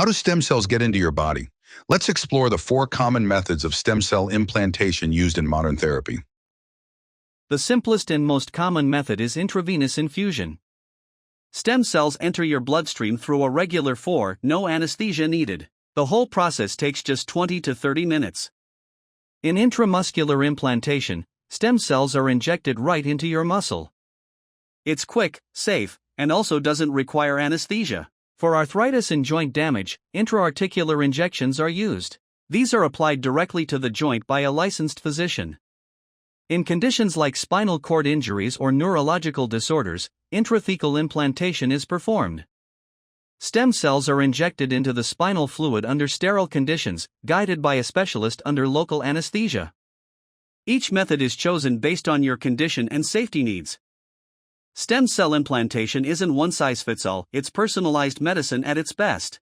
How do stem cells get into your body? Let's explore the 4 common methods of stem cell implantation used in modern therapy. The simplest and most common method is intravenous infusion. Stem cells enter your bloodstream through a regular no anesthesia needed. The whole process takes just 20 to 30 minutes. In intramuscular implantation, stem cells are injected right into your muscle. It's quick, safe, and also doesn't require anesthesia. For arthritis and joint damage, intra-articular injections are used. These are applied directly to the joint by a licensed physician. In conditions like spinal cord injuries or neurological disorders, intrathecal implantation is performed. Stem cells are injected into the spinal fluid under sterile conditions, guided by a specialist under local anesthesia. Each method is chosen based on your condition and safety needs. Stem cell implantation isn't one-size-fits-all, it's personalized medicine at its best.